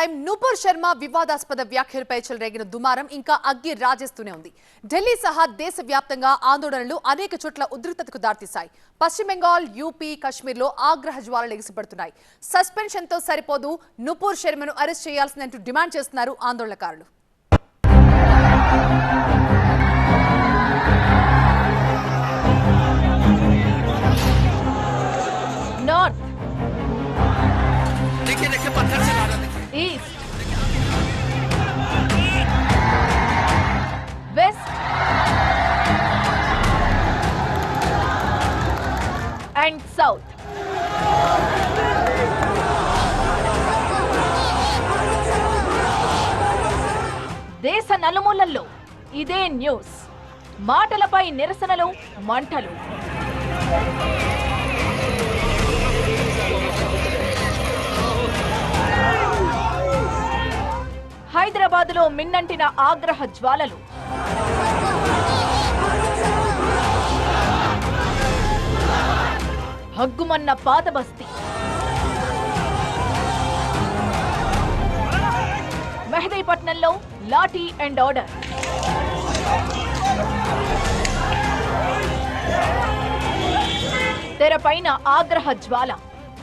నూపూర్ శర్మ వివాదాస్పద వ్యాఖ్యలపై చెలరేగిన దుమారం ఇంకా అగ్గి రాజేస్తూనే ఉంది. ఢిల్లీ సహా దేశవ్యాప్తంగా ఆందోళనలు అనేక చోట్ల ఉద్రిక్తతకు దారితీశాయి. పశ్చిమ బెంగాల్, యూపీ, కశ్మీర్లో ఆగ్రహ జ్వాలలు ఎగిసిపడుతున్నాయి. సస్పెన్షన్తో సరిపోదు, నూపూర్ శర్మను అరెస్ట్ చేయాల్సిందంటూ డిమాండ్ చేస్తున్నారు ఆందోళనకారులు. North, east, west and south. దేశ నలుమూలల్లో ఇదే న్యూస్. మాటలపై నిరసనలు, మంటలు. హైదరాబాద్లో మిన్నంటిన ఆగ్రహ జ్వాలలు. హగ్గుమన్న పాతబస్తీ. మెహదీపట్నంలో లాఠీ అండ్ ఆర్డర్. తెరపైన ఆగ్రహ జ్వాల,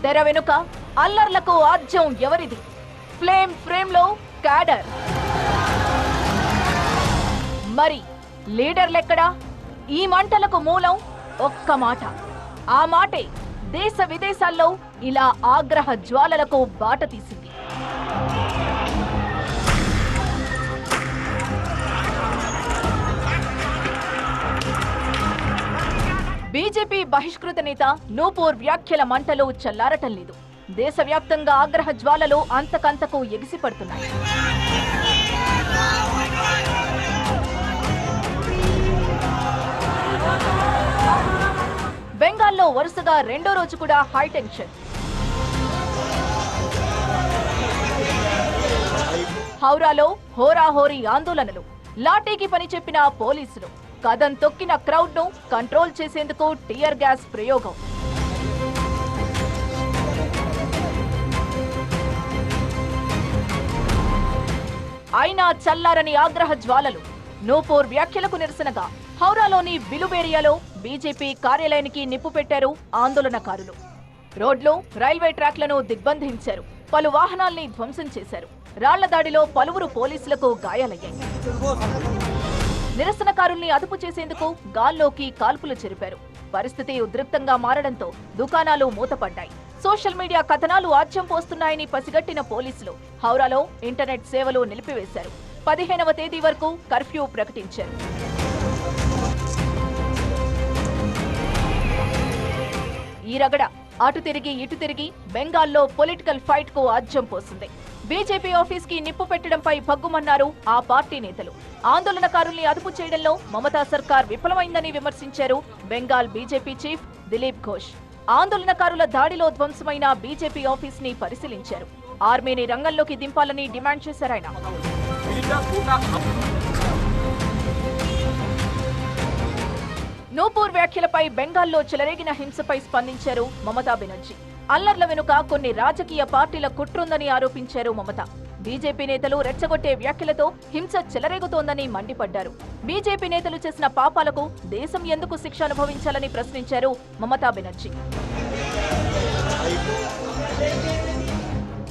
తెర వెనుక అల్లర్లకు ఆజ్యం ఎవరిది? ఫ్రేమ్లో క్యాడర్. మరి లీడర్లెక్కడా? ఈ మంటలకు మూలం ఒక్క మాట. ఆ మాటే దేశ విదేశాల్లో ఇలా ఆగ్రహ జ్వాలలకు బాట తీసింది. బీజేపీ బహిష్కృత నేత నూపూర్ వ్యాఖ్యల మంటలు చల్లారటం లేదు. దేశవ్యాప్తంగా ఆగ్రహ జ్వాలలు అంతకంతకు ఎగిసిపడుతున్నాయి. బెంగాల్లో వరుసగా రెండో రోజు కూడా హైటెన్షన్. హౌరాలో హోరాహోరీ ఆందోళనలు. లాఠీకి పని చెప్పిన పోలీసులు, కదం తొక్కిన క్రౌడ్ ను కంట్రోల్ చేసేందుకు టియర్ గ్యాస్ ప్రయోగం. అయినా చల్లారని ఆగ్రహ జ్వాలలు. నూపూర్ వ్యాఖ్యలకు నిరసనగా హౌరాలోని బిలుబేరియాలో బీజేపీ కార్యాలయానికి నిప్పు పెట్టారు ఆందోళనకారులు. రోడ్లు, రైల్వే ట్రాక్లను దిగ్బంధించారు. పలు వాహనాల్ని ధ్వంసం చేశారు. రాళ్ల దాడిలో పలువురు పోలీసులకు గాయాలయ్యాయి. నిరసనకారుల్ని అదుపు చేసేందుకు గాల్లోకి కాల్పులు జరిపారు. పరిస్థితి ఉద్రిక్తంగా మారడంతో దుకాణాలు మూతపడ్డాయి. సోషల్ మీడియా కథనాలు ఆజ్యం పోస్తున్నాయని పసిగట్టిన పోలీసులు హౌరాలో ఇంటర్నెట్ సేవలు నిలిపివేశారు. 15వ తేదీ వరకు కర్ఫ్యూ ప్రకటించారు. ఈ రగడ అటు తిరిగి ఇటు తిరిగి బెంగాల్లో పొలిటికల్ ఫైట్ కు ఆజ్యం పోసింది. బీజేపీ ఆఫీస్ కి నిప్పు పెట్టడంపై భగ్గుమన్నారు ఆ పార్టీ నేతలు. ఆందోళనకారుల్ని అదుపు చేయడంలో మమతా సర్కార్ విఫలమైందని విమర్శించారు బెంగాల్ బీజేపీ చీఫ్ దిలీప్ ఘోష్. ఆందోళనకారుల దాడిలో ధ్వంసమైన బీజేపీ ఆఫీస్ ని పరిశీలించారు. ఆర్మీని రంగంలోకి దింపాలని డిమాండ్ చేశారాయన. నూపూర్ వ్యాఖ్యలపై బెంగాల్లో చెలరేగిన హింసపై స్పందించారు మమతా బెనర్జీ. అల్లర్ల వెనుక కొన్ని రాజకీయ పార్టీల కుట్రుందని ఆరోపించారు మమత. బీజేపీ నేతలు రెచ్చగొట్టే వ్యాఖ్యలతో హింస చెలరేగుతోందని మండిపడ్డారు. బీజేపీ నేతలు చేసిన పాపాలకు దేశం ఎందుకు శిక్ష అనుభవించాలని ప్రశ్నించారు మమతా బెనర్జీ.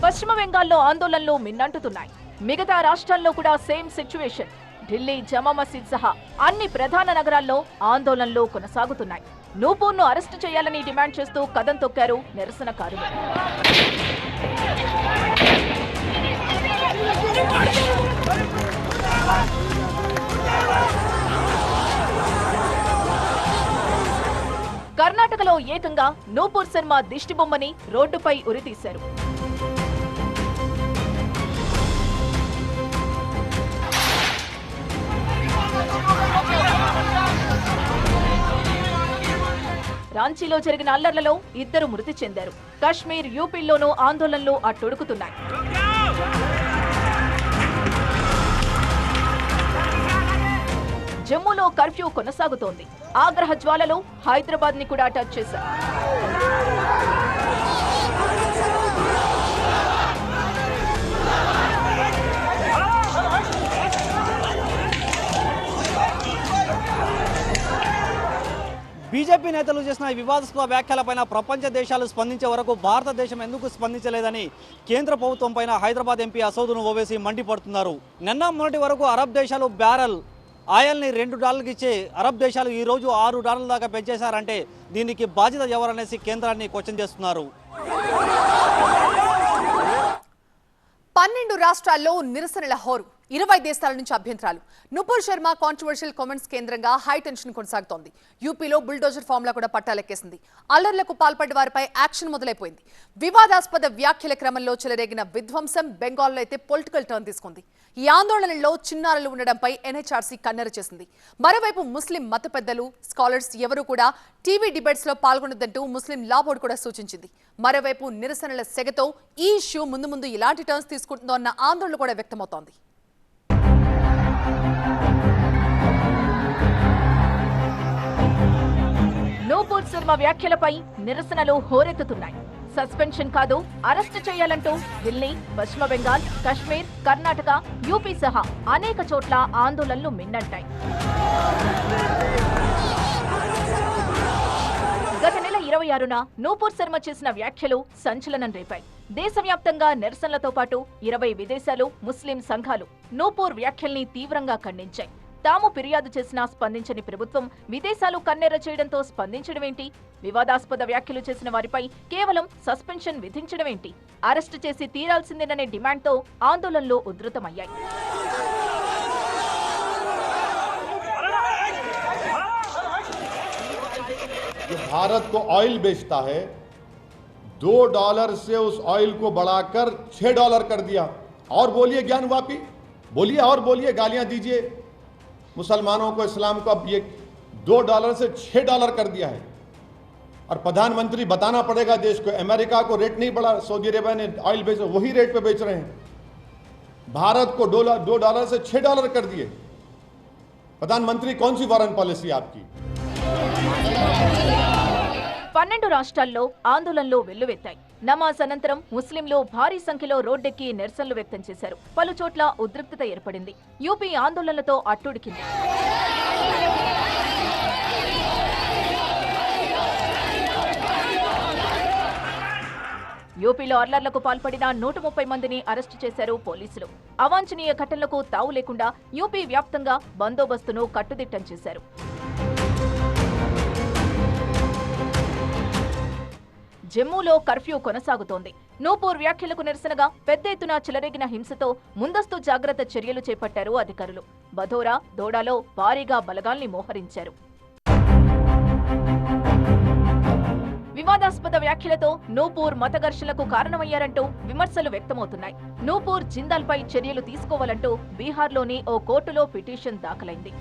పశ్చిమ బెంగాల్లో ఆందోళనలు మిన్నంటుతున్నాయి. మిగతా రాష్ట్రాల్లో కూడా సేమ్ సిచ్యువేషన్. ఢిల్లీ, జమా మసీద్ సహా అన్ని ప్రధాన నగరాల్లో ఆందోళనలు కొనసాగుతున్నాయి. నూపూర్ను అరెస్టు చేయాలని డిమాండ్ చేస్తూ కదం తొక్కారు నిరసనకారులు. కర్ణాటకలో ఏకంగా నూపూర్ శర్మ దిష్టిబొమ్మని రోడ్డుపై ఉరితీశారు. రాంచీలో జరిగిన అల్లర్లలో 2 మృతి చెందారు. కశ్మీర్, యూపీల్లోనూ ఆందోళనలు అట్టుడుకుతున్నాయి. జమ్మూలో కర్ఫ్యూ కొనసాగుతోంది. ఆగ్రహ జ్వాలలు హైదరాబాద్ ని కూడా టచ్ చేశారు. బీజేపీ నేతలు చేసిన వివాదాస్పద వ్యాఖ్యలపైన ప్రపంచ దేశాలు స్పందించే వరకు భారతదేశం ఎందుకు స్పందించలేదని కేంద్ర ప్రభుత్వం పైన హైదరాబాద్ ఎంపీ అసదుద్దీన్ ఓవైసీ మండిపడుతున్నారు. నిన్న మొన్నటి వరకు అరబ్ దేశాలు బ్యారెల్ ఆయిల్ని $2 ఇచ్చే అరబ్ దేశాలు ఈరోజు $6 దాకా పెంచేశారంటే దీనికి బాధ్యత ఎవరనేసి కేంద్రాన్ని క్వశ్చన్ చేస్తున్నారు. 12 రాష్ట్రాల్లో నిరసనల హోరు, 20 దేశాల నుంచి అభ్యంతరాలు. నుపూర్ శర్మ కాంట్రవర్షియల్ కామెంట్స్ కేంద్రంగా హై టెన్షన్ కొనసాగుతోంది. యూపీలో బుల్డోజర్ ఫార్ములా కూడా పట్టాలెక్కేసింది. అల్లర్లకు పాల్పడ్డ వారిపై యాక్షన్ మొదలైపోయింది. వివాదాస్పద వ్యాఖ్యల క్రమంలో చెలరేగిన విధ్వంసం బెంగాల్లో అయితే పొలిటికల్ టర్న్ తీసుకుంది. ఈ ఆందోళనలో చిన్నారులు ఉండడంపై ఎన్హెచ్ఆర్సీ కన్నెర చేసింది. మరోవైపు ముస్లిం మత పెద్దలు, స్కాలర్స్ ఎవరూ కూడా టీవీ డిబేట్స్ లో పాల్గొనొద్దంటూ ముస్లిం లా బోర్డు కూడా సూచించింది. మరోవైపు నిరసనల సెగతో ఈ ఇష్యూ ముందు ముందు ఇలాంటి టర్న్స్ తీసుకుంటుందో అన్న ఆందోళన కూడా వ్యక్తమవుతోంది. నూపూర్ శర్మ వ్యాఖ్యలపై నిరసనలు హోరెత్తుతున్నాయి. సస్పెన్షన్ కాదు, అరెస్టు చేయాలంటూ ఢిల్లీ, పశ్చిమ బెంగాల్, కశ్మీర్, కర్ణాటక, యూపీ సహా అనేక చోట్ల ఆందోళనలు మిన్నంటాయి. గత నెల 26న నూపూర్ శర్మ చేసిన వ్యాఖ్యలు సంచలనం రేపాయి. దేశవ్యాప్తంగా నిరసనలతో పాటు 20 విదేశాలు, ముస్లిం సంఘాలు నూపూర్ వ్యాఖ్యల్ని తీవ్రంగా ఖండించాయి. తాము ఫిర్యాదు చేసినా స్పందించని ప్రభుత్వం విదేశాలు కన్నెర్ర చేయడంతో స్పందించడమేంటి? వివాదాస్పద వ్యాఖ్యలు చేసిన వారిపై కేవలం సస్పెన్షన్ విధించడమేంటి? అరెస్టు చేసి తీరాల్సిందేననే డిమాండ్తో ఆందోళనలు ఉధృతమయ్యాయి. भारत को ऑयल बेचता है, $2 से उस ऑयल को बढ़ाकर $6 कर दिया। और बोलिए ज्ञानवापी, बोलिए और बोलिए, गालियां दीजिए मुसलमानों को, इस्लाम को। अब ये $2 से $6 कर दिया है और प्रधानमंत्री बताना पड़ेगा देश को, अमेरिका को रेट नहीं बढ़ा, सऊदी अरेबिया ने ऑयल बेच वही रेट पे बेच रहे हैं। भारत को $2 से $6 कर दिए। प्रधानमंत्री कौन सी फॉरेन पॉलिसी आपकी? 12 రాష్ట్రాల్లో ఆందోళనలు వెల్లువెత్తాయి. నమాజ్ అనంతరం ముస్లింలు భారీ సంఖ్యలో రోడ్డెక్కి నిరసనలు వ్యక్తం చేశారు. పలు చోట్ల ఉద్రిక్తత ఏర్పడింది. యూపీ ఆందోళనలతో అట్టుడికింది. యూపీలో అల్లర్లకు పాల్పడిన 130 మందిని అరెస్టు చేశారు పోలీసులు. అవాంఛనీయ ఘటనలకు తావు లేకుండా యూపీ వ్యాప్తంగా బందోబస్తును కట్టుదిట్టం చేశారు. జమ్మూలో కర్ఫ్యూ కొనసాగుతోంది. నూపూర్ వ్యాఖ్యలకు నిరసనగా పెద్ద ఎత్తున చెలరేగిన హింసతో ముందస్తు జాగ్రత్త చర్యలు చేపట్టారు అధికారులు. బధోరా, దోడాలో భారీగా బలగాల్ని మోహరించారు. వివాదాస్పద వ్యాఖ్యలతో నూపూర్ మత ఘర్షణలకు కారణమయ్యారంటూ విమర్శలు వ్యక్తమవుతున్నాయి. నూపూర్ జిందాల్పై చర్యలు తీసుకోవాలంటూ బీహార్లోని ఓ కోర్టులో పిటిషన్ దాఖలైంది.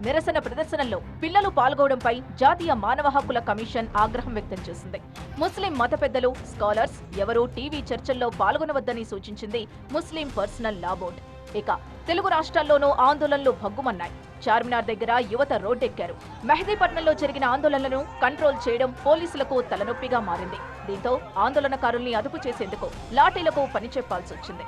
నిరసన ప్రదర్శనల్లో పిల్లలు పాల్గొనడంపై జాతీయ మానవ హక్కుల కమిషన్ ఆగ్రహం వ్యక్తం చేసింది. ముస్లిం మత పెద్దలు, స్కాలర్స్ ఎవరూ టీవీ చర్చల్లో పాల్గొనవద్దని సూచించింది ముస్లిం పర్సనల్ లా బోర్డు. ఇక తెలుగు రాష్ట్రాల్లోనూ ఆందోళనలు భగ్గుమన్నాయి. చార్మినార్ దగ్గర యువత రోడ్డెక్కారు. మెహదీపట్నంలో జరిగిన ఆందోళనలను కంట్రోల్ చేయడం పోలీసులకు తలనొప్పిగా మారింది. దీంతో ఆందోళనకారుల్ని అదుపు చేసేందుకు లాఠీలకు పనిచెప్పాల్సి వచ్చింది.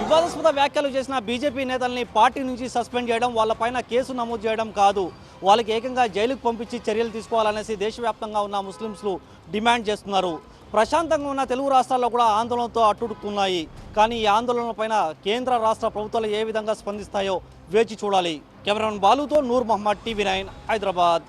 వివాదాస్పద వ్యాఖ్యలు చేసిన బీజేపీ నేతల్ని పార్టీ నుంచి సస్పెండ్ చేయడం, వాళ్ళపైన కేసు నమోదు చేయడం కాదు, వాళ్ళకి ఏకంగా జైలుకు పంపించి చర్యలు తీసుకోవాలనేసి దేశవ్యాప్తంగా ఉన్న ముస్లింలు డిమాండ్ చేస్తున్నారు. ప్రశాంతంగా ఉన్న తెలుగు రాష్ట్రాల్లో కూడా ఆందోళనతో అట్టుడుకున్నాయి. కానీ ఈ ఆందోళనలపైన కేంద్ర రాష్ట్ర ప్రభుత్వాలు ఏ విధంగా స్పందిస్తాయో వేచి చూడాలి. కెమెరామెన్ బాలుతో నూర్ మహమ్మద్, TV9 హైదరాబాద్.